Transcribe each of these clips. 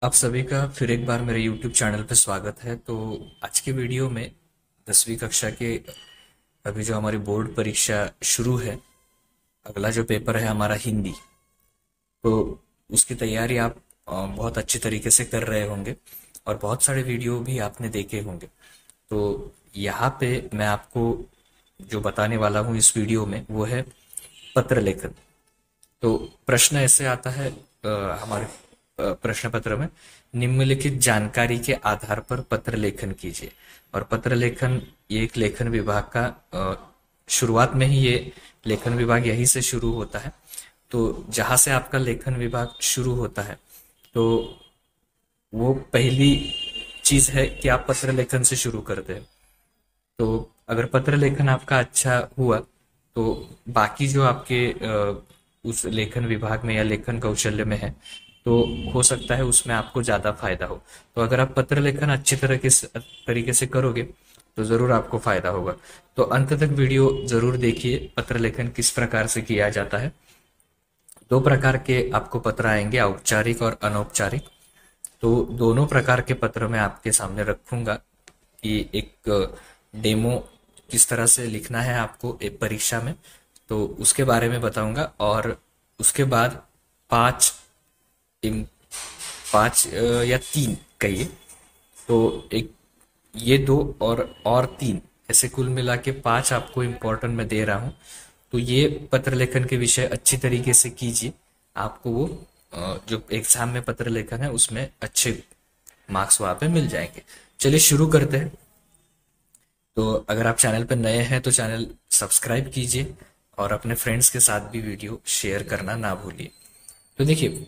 आप सभी का फिर एक बार मेरे YouTube चैनल पे स्वागत है। तो आज की वीडियो में 10वीं कक्षा के अभी जो हमारी बोर्ड परीक्षा शुरू है, अगला जो पेपर है हमारा हिंदी, तो उसकी तैयारी आप बहुत अच्छी तरीके से कर रहे होंगे और बहुत सारे वीडियो भी आपने देखे होंगे। तो यहाँ पे मैं आपको जो बताने वाला हूँ इस वीडियो में वो है पत्र लेखन। तो प्रश्न ऐसे आता है हमारे प्रश्न पत्र में, निम्नलिखित जानकारी के आधार पर पत्र लेखन कीजिए। और पत्र लेखन ये एक लेखन विभाग का शुरुआत में ही ये लेखन विभाग यहीं से शुरू होता है। तो जहां से आपका लेखन विभाग शुरू होता है, तो वो पहली चीज है कि आप पत्र लेखन से शुरू करते हैं। तो अगर पत्र लेखन आपका अच्छा हुआ तो बाकी जो आपके उस लेखन विभाग में या लेखन कौशल्य में है, तो हो सकता है उसमें आपको ज्यादा फायदा हो। तो अगर आप पत्र लेखन अच्छी तरीके से करोगे तो जरूर आपको फायदा होगा। तो अंत तक वीडियो जरूर देखिए, पत्र लेखन किस प्रकार से किया जाता है। दो प्रकार के आपको पत्र आएंगे, औपचारिक और अनौपचारिक। तो दोनों प्रकार के पत्र मैं आपके सामने रखूंगा कि एक डेमो किस तरह से लिखना है आपको एक परीक्षा में, तो उसके बारे में बताऊंगा। और उसके बाद पांच इम- पांच या तीन कहिए, तो एक ये दो और तीन, ऐसे कुल मिला के पांच आपको इम्पोर्टेंट मैं दे रहा हूँ। तो ये पत्र लेखन के विषय अच्छी तरीके से कीजिए, आपको वो जो एग्जाम में पत्र लेखन है उसमें अच्छे मार्क्स वहां पे मिल जाएंगे। चलिए शुरू करते हैं। तो अगर आप चैनल पर नए हैं तो चैनल सब्सक्राइब कीजिए और अपने फ्रेंड्स के साथ भी वीडियो शेयर करना ना भूलिए। तो देखिए,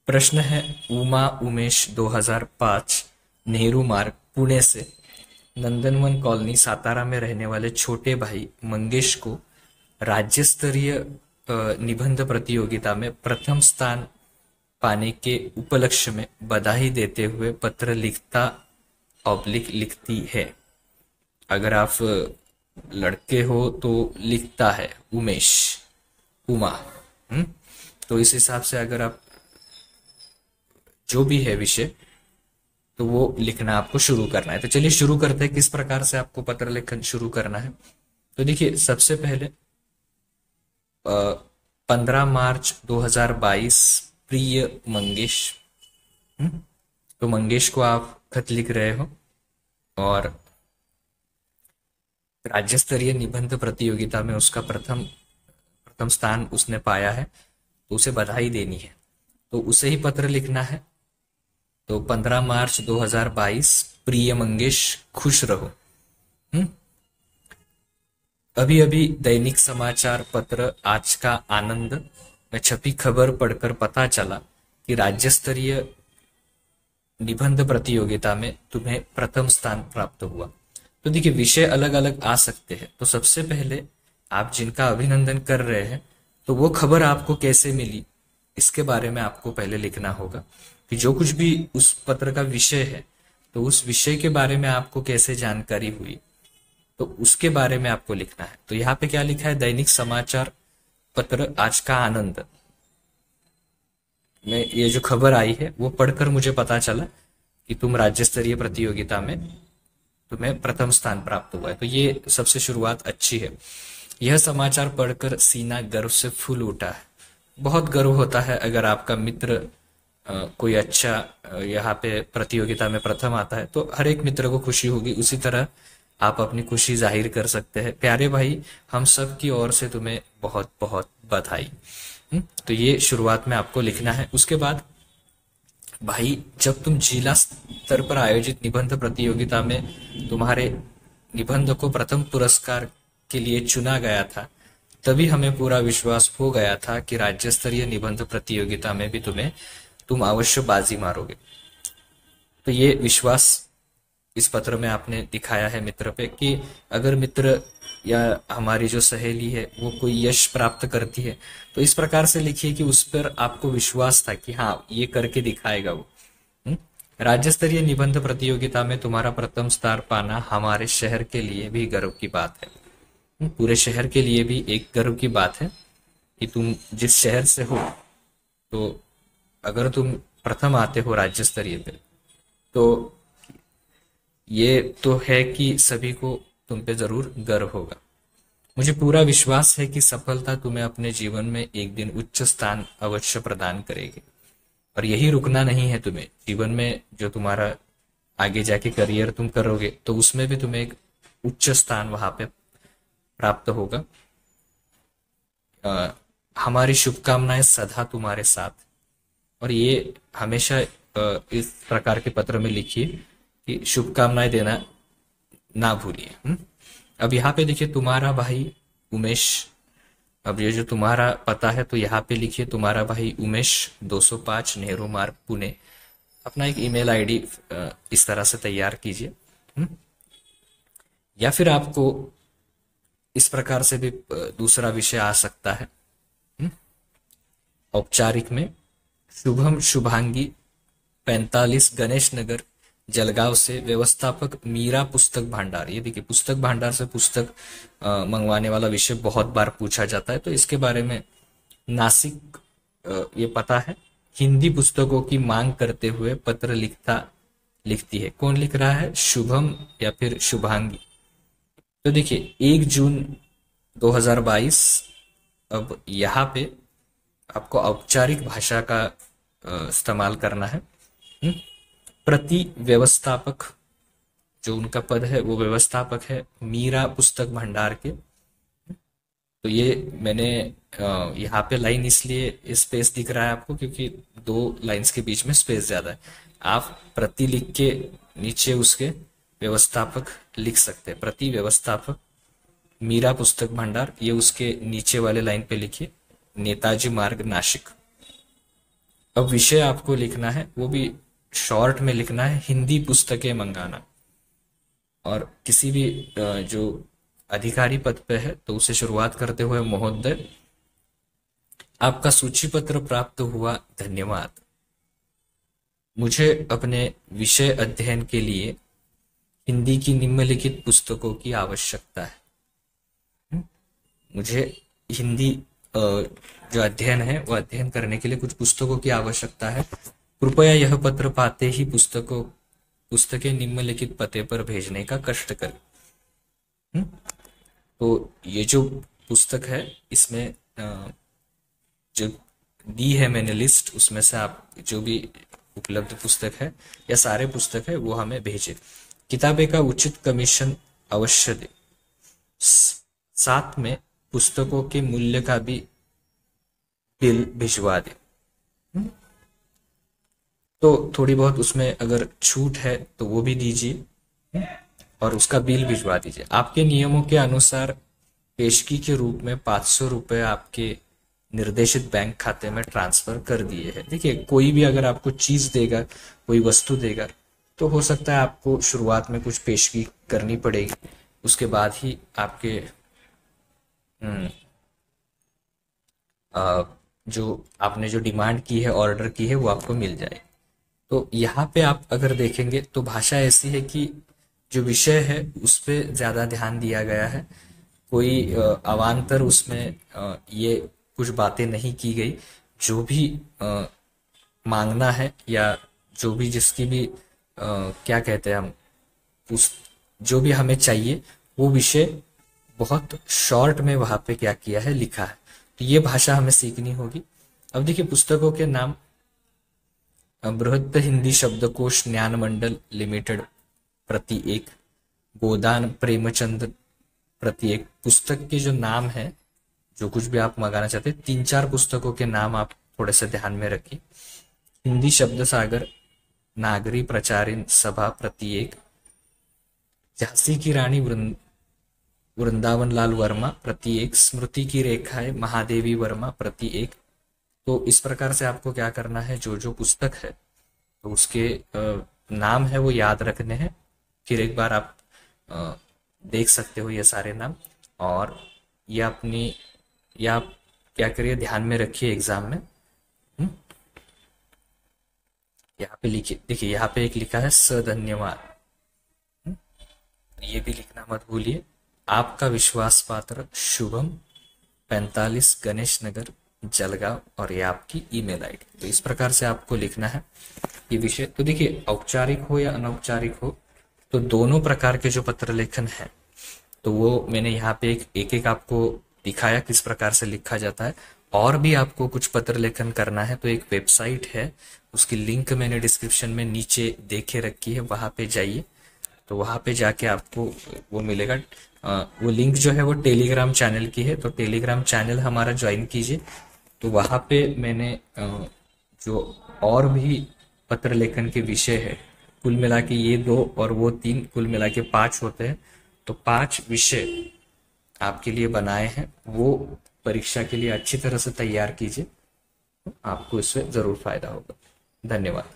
प्रश्न है, उमा उमेश 2005 नेहरू मार्ग पुणे से नंदनवन कॉलोनी सातारा में रहने वाले छोटे भाई मंगेश को राज्य स्तरीय निबंध प्रतियोगिता में प्रथम स्थान पाने के उपलक्ष्य में बधाई देते हुए पत्र लिखता ऑब्लिक लिखती है। अगर आप लड़के हो तो लिखता है उमेश, उमा। हम्म तो इस हिसाब से अगर आप जो भी है विषय, तो वो लिखना आपको शुरू करना है। तो चलिए शुरू करते हैं किस प्रकार से आपको पत्र लेखन शुरू करना है। तो देखिए, सबसे पहले 15 मार्च 2022, प्रिय मंगेश। हम्म, तो मंगेश को आप खत लिख रहे हो और राज्य स्तरीय निबंध प्रतियोगिता में उसका प्रथम प्रथम स्थान उसने पाया है, तो उसे बधाई देनी है। तो उसे ही पत्र लिखना है। तो 15 मार्च 2022, प्रिय मंगेश, खुश रहो। हम्म अभी अभी दैनिक समाचार पत्र आज का आनंद में छपी खबर पढ़कर पता चला कि राज्य स्तरीय निबंध प्रतियोगिता में तुम्हें प्रथम स्थान प्राप्त हुआ। तो देखिए, विषय अलग अलग आ सकते हैं। तो सबसे पहले आप जिनका अभिनंदन कर रहे हैं, तो वो खबर आपको कैसे मिली, इसके बारे में आपको पहले लिखना होगा कि जो कुछ भी उस पत्र का विषय है, तो उस विषय के बारे में आपको कैसे जानकारी हुई, तो उसके बारे में आपको लिखना है। तो यहाँ पे क्या लिखा है, दैनिक समाचार पत्र आज का आनंद में ये जो खबर आई है वो पढ़कर मुझे पता चला कि तुम राज्य स्तरीय प्रतियोगिता में तुम्हें प्रथम स्थान प्राप्त हुआ है। तो ये सबसे शुरुआत अच्छी है। यह समाचार पढ़कर सीना गर्व से फूल उठा है। बहुत गर्व होता है अगर आपका मित्र कोई अच्छा यहाँ पे प्रतियोगिता में प्रथम आता है, तो हर एक मित्र को खुशी होगी। उसी तरह आप अपनी खुशी जाहिर कर सकते हैं। प्यारे भाई, हम सब की ओर से तुम्हें बहुत बहुत बधाई। तो ये शुरुआत में आपको लिखना है। उसके बाद, भाई, जब तुम जिला स्तर पर आयोजित निबंध प्रतियोगिता में तुम्हारे निबंध को प्रथम पुरस्कार के लिए चुना गया था, तभी हमें पूरा विश्वास हो गया था कि राज्य स्तरीय निबंध प्रतियोगिता में भी तुम अवश्य बाजी मारोगे। तो ये विश्वास इस पत्र में आपने दिखाया है मित्र पे कि अगर मित्र या हमारी जो सहेली है वो कोई यश प्राप्त करती है, तो इस प्रकार से लिखिए कि उस पर आपको विश्वास था कि हाँ, ये करके दिखाएगा वो। हम्म? राज्य स्तरीय निबंध प्रतियोगिता में तुम्हारा प्रथम स्थान पाना हमारे शहर के लिए भी गर्व की बात है। पूरे शहर के लिए भी एक गर्व की बात है कि तुम जिस शहर से हो, तो अगर तुम प्रथम आते हो राज्य स्तरीय पे, तो ये तो है कि सभी को तुम पे जरूर गर्व होगा। मुझे पूरा विश्वास है कि सफलता तुम्हें अपने जीवन में एक दिन उच्च स्थान अवश्य प्रदान करेगी, और यही रुकना नहीं है तुम्हें। जीवन में जो तुम्हारा आगे जाके करियर तुम करोगे तो उसमें भी तुम्हें एक उच्च स्थान वहां पे प्राप्त होगा। हमारी शुभकामनाएं सदा तुम्हारे साथ। और ये हमेशा इस प्रकार के पत्र में लिखिए कि शुभकामनाएं देना ना भूलिए। अब यहाँ पे देखिए तुम्हारा भाई उमेश। अब ये जो तुम्हारा पता है तो यहाँ पे लिखिए तुम्हारा भाई उमेश, 205 नेहरू मार्ग, पुणे। अपना एक ईमेल आईडी इस तरह से तैयार कीजिए। या फिर आपको इस प्रकार से भी दूसरा विषय आ सकता है औपचारिक में। शुभम शुभांगी, 45 गणेश नगर, जलगांव से व्यवस्थापक मीरा पुस्तक भंडार। ये देखिए पुस्तक भंडार से पुस्तक मंगवाने वाला विषय बहुत बार पूछा जाता है, तो इसके बारे में नासिक ये पता है। हिंदी पुस्तकों की मांग करते हुए पत्र लिखती है। कौन लिख रहा है, शुभम या फिर शुभांगी। तो देखिए 1 जून 2022। अब यहाँ पे आपको औपचारिक भाषा का इस्तेमाल करना है। प्रति व्यवस्थापक, जो उनका पद है वो व्यवस्थापक है मीरा पुस्तक भंडार के। तो ये मैंने यहाँ पे लाइन इसलिए स्पेस दिख रहा है आपको क्योंकि 2 लाइंस के बीच में स्पेस ज्यादा है। आप प्रति लिख के नीचे उसके व्यवस्थापक लिख सकते हैं। प्रति व्यवस्थापक मीरा पुस्तक भंडार, ये उसके नीचे वाले लाइन पे लिखिए, नेताजी मार्ग, नासिक। अब विषय आपको लिखना है, वो भी शॉर्ट में लिखना है, हिंदी पुस्तकें मंगाना। और किसी भी जो अधिकारी पद पे है तो उसे शुरुआत करते हुए, महोदय आपका सूची पत्र प्राप्त हुआ, धन्यवाद। मुझे अपने विषय अध्ययन के लिए हिंदी की निम्नलिखित पुस्तकों की आवश्यकता है। मुझे हिंदी जो अध्ययन है वो अध्ययन करने के लिए कुछ पुस्तकों की आवश्यकता है। कृपया यह पत्र पाते ही पुस्तकें निम्नलिखित पते पर भेजने का कष्ट करें। तो ये जो पुस्तक है इसमें जो दी है मैंने लिस्ट, उसमें से आप जो भी उपलब्ध पुस्तक है या सारे पुस्तक है वो हमें भेजे। किताबें का उचित कमीशन अवश्य दे। साथ में पुस्तकों के मूल्य का भी बिल भिजवा दे। तो थोड़ी बहुत उसमें अगर छूट है तो वो भी दीजिए और उसका बिल भिजवा दीजिए। आपके नियमों के अनुसार पेशगी के रूप में 500 रुपए आपके निर्देशित बैंक खाते में ट्रांसफर कर दिए हैं। देखिए कोई भी अगर आपको चीज देगा, कोई वस्तु देगा, तो हो सकता है आपको शुरुआत में कुछ पेशगी करनी पड़ेगी, उसके बाद ही आपके जो आपने जो डिमांड की है, ऑर्डर की है, वो आपको मिल जाए। तो यहाँ पे आप अगर देखेंगे तो भाषा ऐसी है कि जो विषय है उस पे ज्यादा ध्यान दिया गया है। कोई अवान्तर उसमें ये कुछ बातें नहीं की गई। जो भी मांगना है या जो भी जिसकी भी क्या कहते हैं हम, उस जो भी हमें चाहिए वो विषय बहुत शॉर्ट में वहां पे क्या किया है, लिखा है। तो ये भाषा हमें सीखनी होगी। अब देखिए पुस्तकों के नाम, बृहद हिंदी शब्दकोश ज्ञान मंडल लिमिटेड प्रति 1, गोदान प्रेमचंद प्रति 1। पुस्तक के जो नाम है, जो कुछ भी आप मंगाना चाहते हैं, 3-4 पुस्तकों के नाम आप थोड़े से ध्यान में रखिए। हिंदी शब्द सागर नागरी प्रचारिन सभा प्रति 1, झांसी की रानी वृंदावन लाल वर्मा प्रति 1, स्मृति की रेखाएं महादेवी वर्मा प्रति 1। तो इस प्रकार से आपको क्या करना है, जो जो पुस्तक है तो उसके नाम है वो याद रखने हैं। फिर एक बार आप देख सकते हो ये सारे नाम, और ये आप क्या करिए, ध्यान में रखिए एग्जाम में। यहाँ पे लिखिए, देखिए यहाँ पे एक लिखा है धन्यवाद, ये भी लिखना मत भूलिए। आपका विश्वास पात्र शुभम, 45 गणेश नगर, जलगांव और ये आपकी ईमेल आईडी। तो इस प्रकार से आपको लिखना है ये विषय। तो देखिए, औपचारिक हो या अनौपचारिक हो, तो दोनों प्रकार के जो पत्र लेखन है, तो वो मैंने यहाँ पे एक एक आपको दिखाया किस प्रकार से लिखा जाता है। और भी आपको कुछ पत्र लेखन करना है तो एक वेबसाइट है, उसकी लिंक मैंने डिस्क्रिप्शन में नीचे दे के रखी है, वहां पे जाइए। तो वहां पे जाके आपको वो मिलेगा। वो लिंक जो है वो टेलीग्राम चैनल की है, तो टेलीग्राम चैनल हमारा ज्वाइन कीजिए। तो वहां पे मैंने जो और भी पत्र लेखन के विषय है, कुल मिला के ये 2 और वो 3, कुल मिला के 5 होते हैं। तो 5 विषय आपके लिए बनाए हैं, वो परीक्षा के लिए अच्छी तरह से तैयार कीजिए, आपको इससे जरूर फायदा होगा। धन्यवाद।